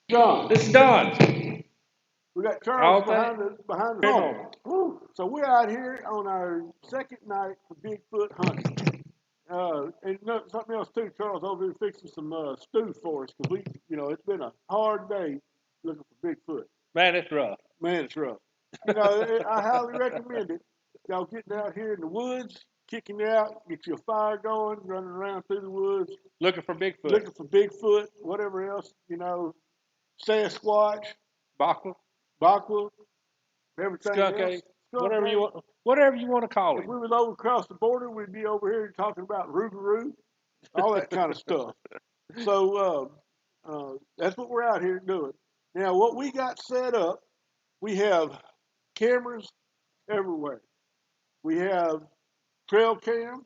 John. This is Don. We got All Charles things behind the paranormal. phone. So we're out here on our second night for Bigfoot hunting. Something else too. Charles over here fixing some stew for us because it's been a hard day looking for Bigfoot. Man, it's rough. Man, it's rough. I highly recommend it. Y'all getting out here in the woods, kicking out, get your fire going, running around through the woods, Looking for Bigfoot. looking for Bigfoot, whatever else, Sasquatch, Bachel. Bakwa, everything Skunk else. ape. Whatever you want to call If him. we was over across the border, we'd be over here talking about Rougarou, all that kind of stuff. So that's what we're out here doing. Now, what we got set up, we have cameras everywhere. We have trail cams.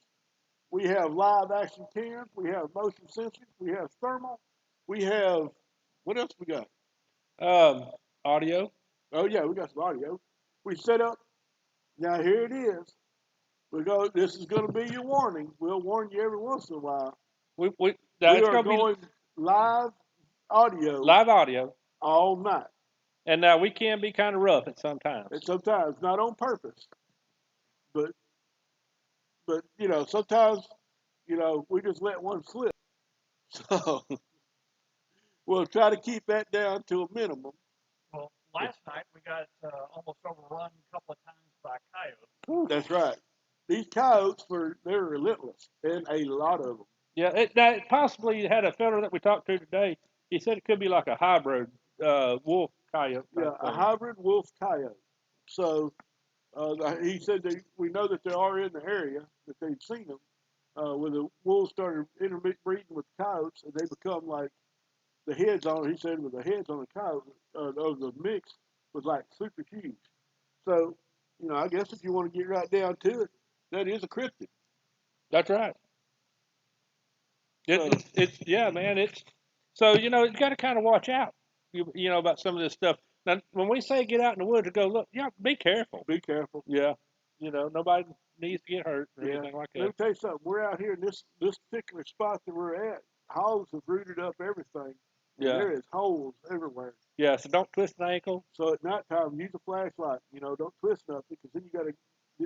We have live action cams. We have motion sensors. We have thermal. We have, what else we got? Um, Audio. Oh, yeah, we got some audio. We set up. Now, here it is. This is going to be your warning. We'll warn you every once in a while. We We it's are gonna be going live audio live audio, all night. and we can be kind of rough at some times. And sometimes not on purpose, but sometimes we just let one slip. So we'll try to keep that down to a minimum. Well, last night we got almost overrun a couple of times by coyotes. That's right. These coyotes they're relentless, and a lot of them. Yeah, it possibly had a fellow that we talked to today. He said it could be like a hybrid wolf coyote. Yeah, a hybrid wolf coyote. So he said we know that they are in the area, that they've seen them. When the wolves started interbreeding with coyotes, and they become like the heads on. He said with the heads on the coyote of the mix was like super huge. So I guess if you want to get right down to it, that is a cryptid. That's right. It's yeah, man. It's so you got to kind of watch out. About some of this stuff. Now, when we say get out in the woods and go look, be careful. Be careful. Yeah, nobody needs to get hurt or Yeah. anything like Let me that. tell you something. We're out here in this particular spot that we're at. Hogs have rooted up everything. And Yeah, there is holes everywhere. yeah. So don't twist an ankle. So at nighttime, use a flashlight. Don't twist nothing because then you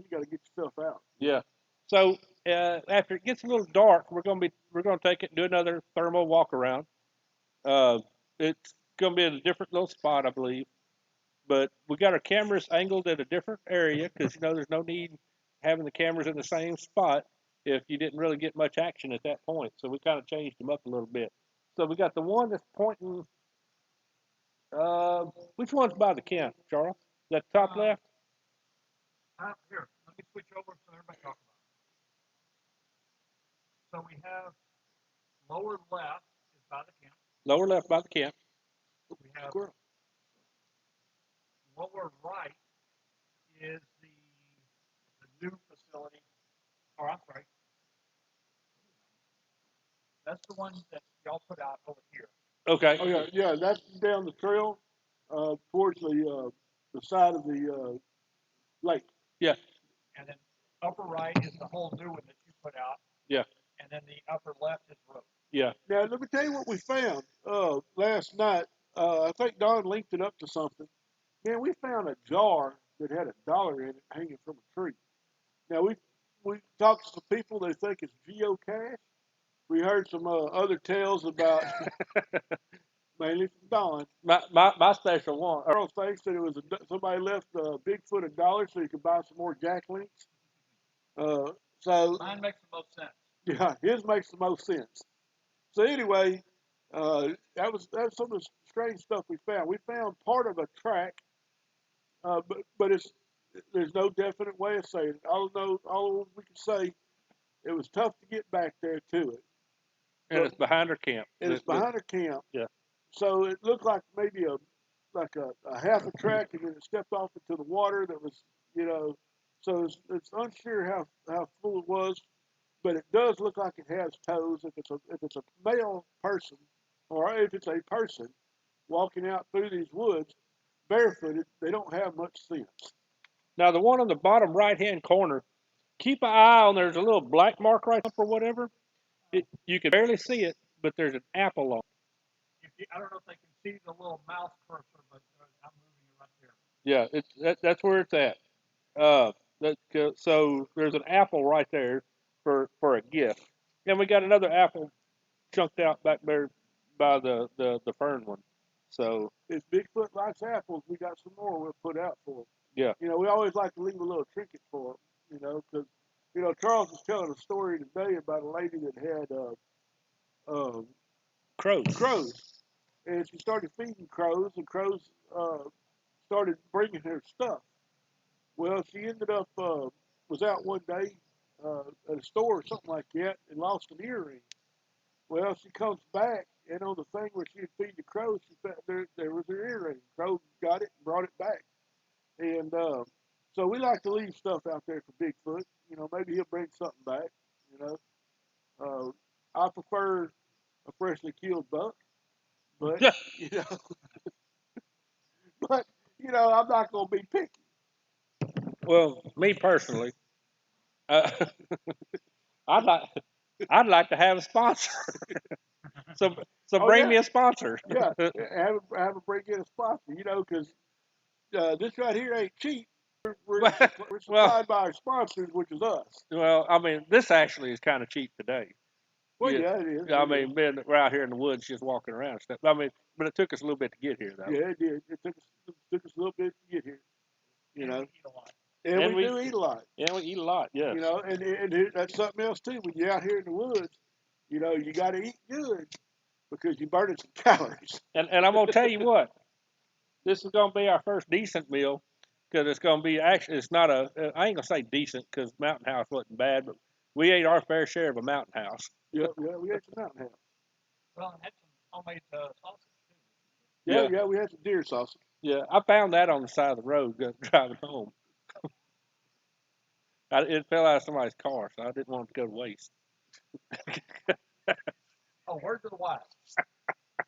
gotta get yourself out. Yeah. So after it gets a little dark, we're gonna take it and do another thermal walk around. Uh, it's gonna be in a different little spot, I believe. But we got our cameras angled at a different area because there's no need having the cameras in the same spot if you didn't really get much action at that point. So we kind of changed them up a little bit. So we got the one that's pointing. Which one's by the camp, Charles? That top left? Here, let me switch over so everybody talks about it. So we have lower left is by the camp. Lower left by the camp. We have Squirrel. lower right is the new facility. Oh, I'm sorry. That's the one that y'all put out over here. Okay. Oh yeah. That's down the trail towards the side of the lake. Yeah. And then upper right is the whole new one that you put out. Yeah. And then the upper left is road. Yeah. Now let me tell you what we found last night. I think Don linked it up to something. Man, we found a jar that had $1 in it hanging from a tree. Now we talked to some people. They think it's geocache. We heard some other tales about mainly from Don. My special one. Charles thinks that it was somebody left Bigfoot $1 so you could buy some more jack links. So Mine makes the most sense. yeah, his makes the most sense. So anyway, that was some of the strange stuff we found. We found part of a track, but there's no definite way of saying it. All we can say, it was tough to get back there to it. And it's behind our camp. And it's behind our camp. Yeah. So it looked like maybe a half a track, and then it stepped off into the water. That was, so it's unsure how full it was, but it does look like it has toes. If it's a male person, or if it's a person walking out through these woods barefooted, they don't have much sense. Now the one on the bottom right hand corner, keep an eye on. There's a little black mark right up or whatever. You can barely see it, but there's an apple on it. If I don't know if they can see the little mouse cursor, but I'm moving it right there. Yeah, that's where it's at. So there's an apple right there for a gift, and we got another apple chunked out back there by the fern one. So If Bigfoot likes apples, we got some more we'll put out for him. yeah, You know, we always like to leave a little trinket for him. You know, because Charles was telling a story today about a lady that had uh, crows. crows, and she started feeding crows, and crows started bringing her stuff. Well, she ended up was out one day at a store or something like that and lost an earring. Well, she comes back, and on the thing where she'd feed the crows, she found there was her earring. Crow got it and brought it back. And so we like to leave stuff out there for Bigfoot. You know, maybe he'll bring something back. You know, I prefer a freshly killed buck, but you know, but I'm not gonna be picky. Well, me personally, uh, I'd like I'd like to have a sponsor. so so Oh bring yeah, me a sponsor. yeah. Have a bring in a sponsor. You know, because this right here ain't cheap. We're well, supplied by our sponsors, which is us. I mean, this actually is kind of cheap today. Well, Yeah, yeah, it is. I It is. mean, being we're out here in the woods, just walking around and stuff. I mean, but it took us a little bit to get here, though. Yeah, it did. It took us a little bit to get here. You And know, we eat a lot. and And we do eat a lot. we eat a lot. Yes. You know, and that's something else too. When you're out here in the woods, you got to eat good because you're burning some calories. And I'm gonna tell you what, this is gonna be our first decent meal because it's gonna be actually it's not a I ain't gonna say decent because Mountain House wasn't bad, but we ate our fair share of a Mountain House. Yeah, yeah, we had some mountain house. Well, I had some homemade sausage too. Yeah, Yeah, yeah, we had some deer sausage. yeah. I found that on the side of the road driving home. It fell out of somebody's car, so I didn't want it to go to waste. Oh, word to the wise.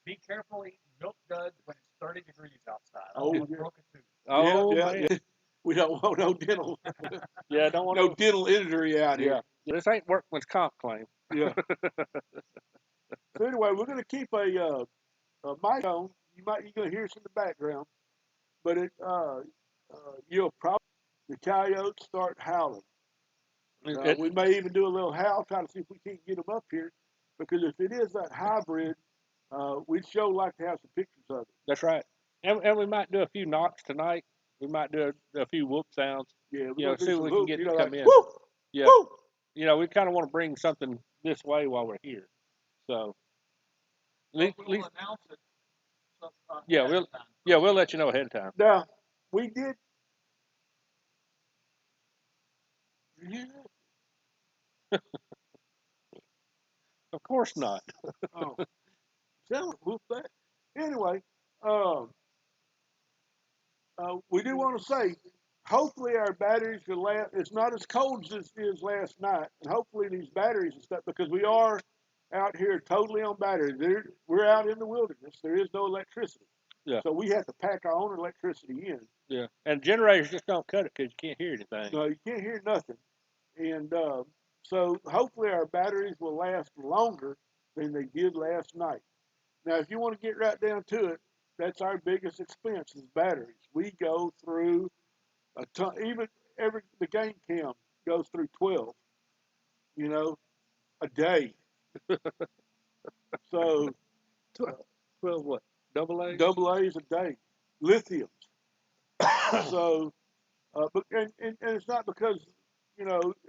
Be careful eating milk duds when it's 30 degrees outside. I Oh, almost yeah. broke a tooth. Yeah, Oh yeah, man, yeah. We don't want no dental, yeah. Don't want no to. dental injury out Yeah, here. this ain't workman's comp claim. Yeah. So anyway, we're gonna keep a mic on. You're gonna hear us in the background, but you'll probably the coyotes start howling. It, We may even do a little howl, try to see if we can't get them up here, because if it is that hybrid, we'd sure like to have some pictures of it. that's right. And we might do a few knocks tonight. We might do a few whoop sounds. Yeah, we're You know, gonna do see what some we can hoop, get to like come in. whoop, Yeah, whoop. we kind of want to bring something this way while we're here. So, at But least, we at will least announce it yeah, ahead of time. we'll let you know ahead of time. Now we did. Of course not. Oh, tell whoop that. Anyway, um, we do want to say, hopefully our batteries will last. It's not as cold as it is last night, and hopefully these batteries and stuff, because we are out here totally on batteries. We're out in the wilderness. There is no electricity, Yeah, so we have to pack our own electricity in. yeah. And generators just don't cut it because you can't hear anything. No, you can't hear nothing, and so hopefully our batteries will last longer than they did last night. Now, if you want to get right down to it, that's our biggest expense is batteries. We go through a ton, even the game cam goes through 12, you know, a day. So 12 what? Double A's? double A's a day, lithiums. So, but and it's not because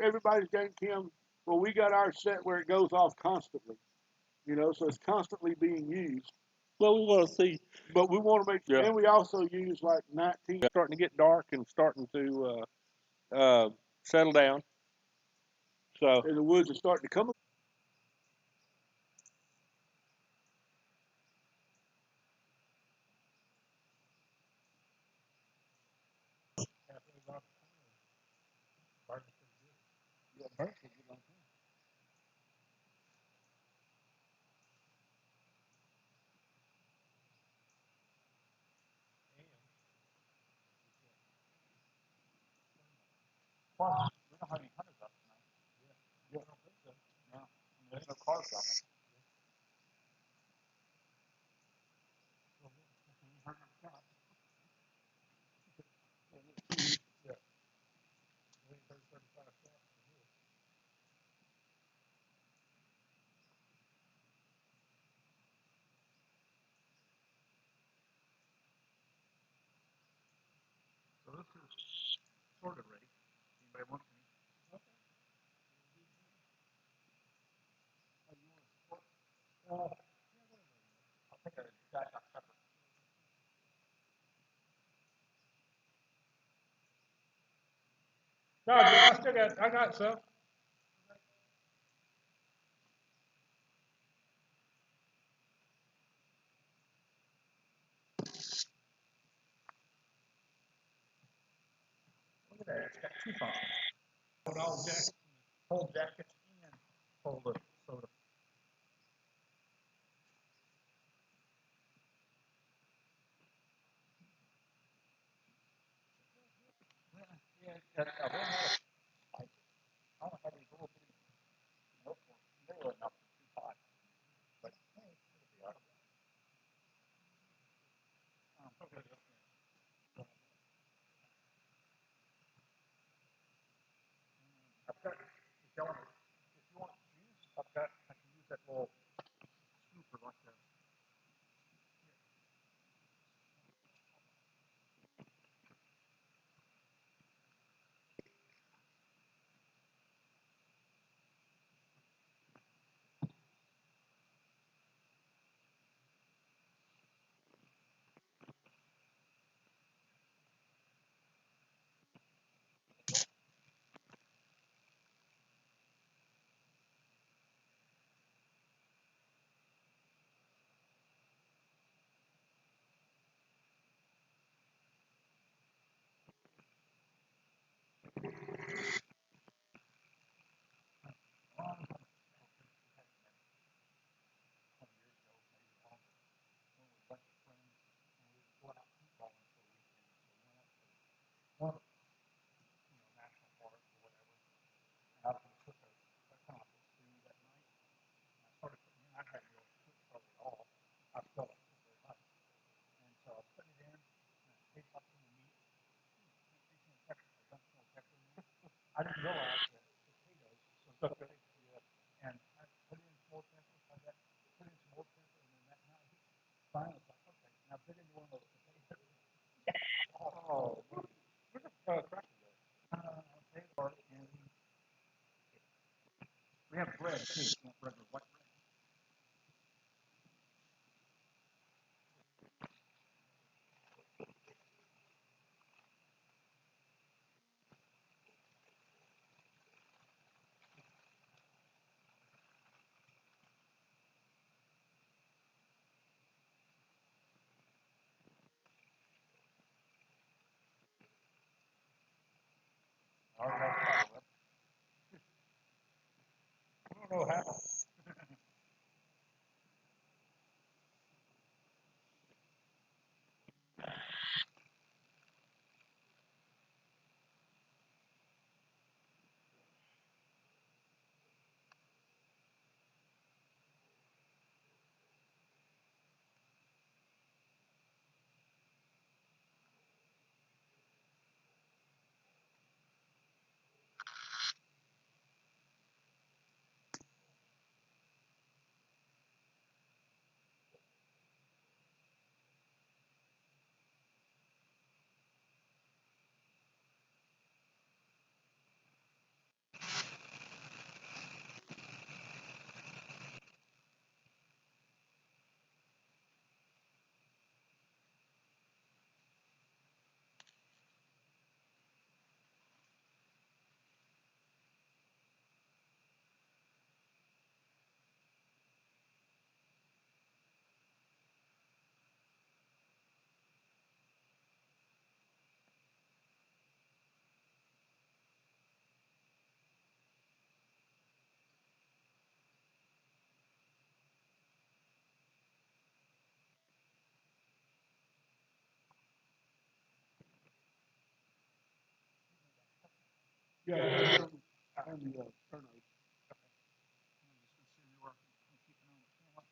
everybody's game cam. Well, we got ours set where it goes off constantly, so it's constantly being used. Well, we want to see. But we want to make, Yeah, and we also use like 19. starting to get dark and starting to settle down. So, And the woods are starting to come. Halfway around the corner, burning pretty good. Yeah, birds will get on time. And plus, we don't have any hunters up tonight. Yeah. I don't think so. No. There's no cars coming. No, I still got. I got some. Look at that. It's got two functions. Hold all jackets, hold jackets, and hold the soda. Yeah, I ran out of spices. I don't have any little bitty milk or they were enough for 2 pots. But hey, it'll be all right. Okay. I've got, if you want juice, I can use that little scooper like that. Long time. 20 years ago, maybe longer, when we were a bunch of friends and we would go out paintballing for a weekend. So we went up to one of the, national parks or whatever. And I was going to cook a kind of a stew that night. And I started putting in, I hadn't really cooked hardly at all. I still don't cook very much. And so I was putting it in, and I tasted like some of the meat. Can't taste no pepper. I dumped some more pepper in there. I didn't realize that potatoes, so okay. Yeah. And I put in some more pepper, like that, put in some more pepper, and then that night, finally was like, okay, now put in one of those potatoes. Oh, where's the cracker go? They are in, we have bread too, regular white bread. All right, I don't know how. Yeah, on the turnovers. I'm just going to see where I'm keeping on the camera.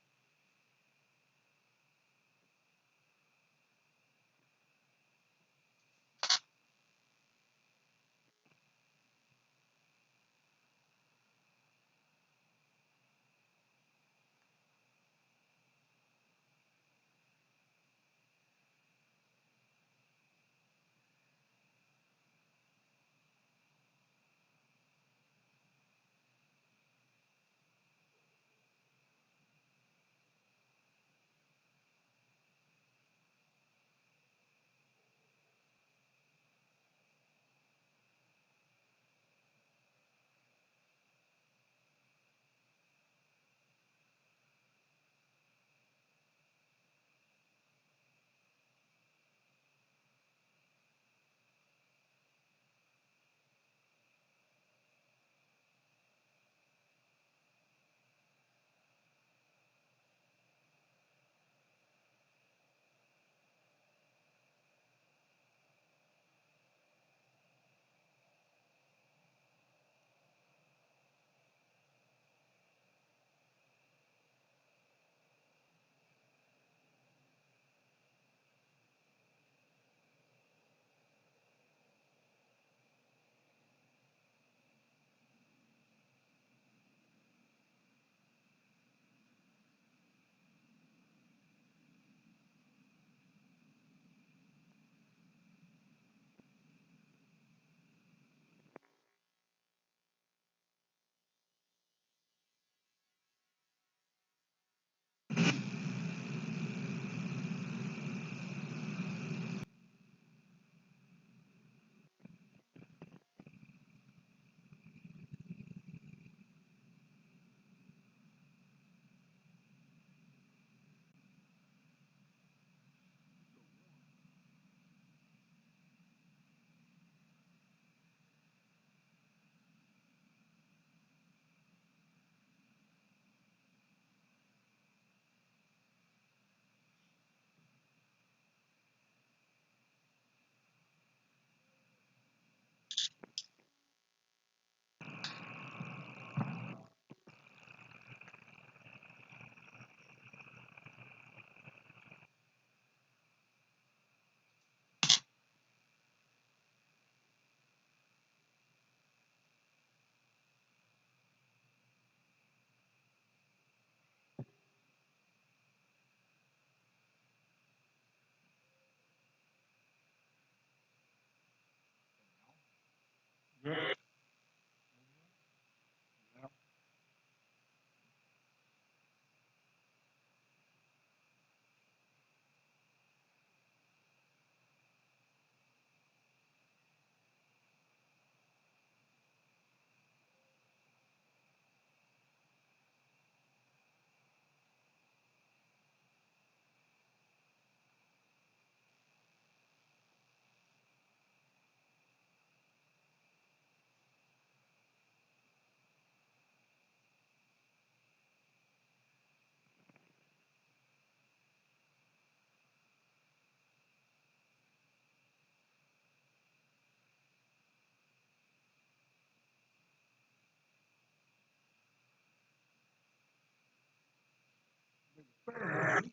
Great.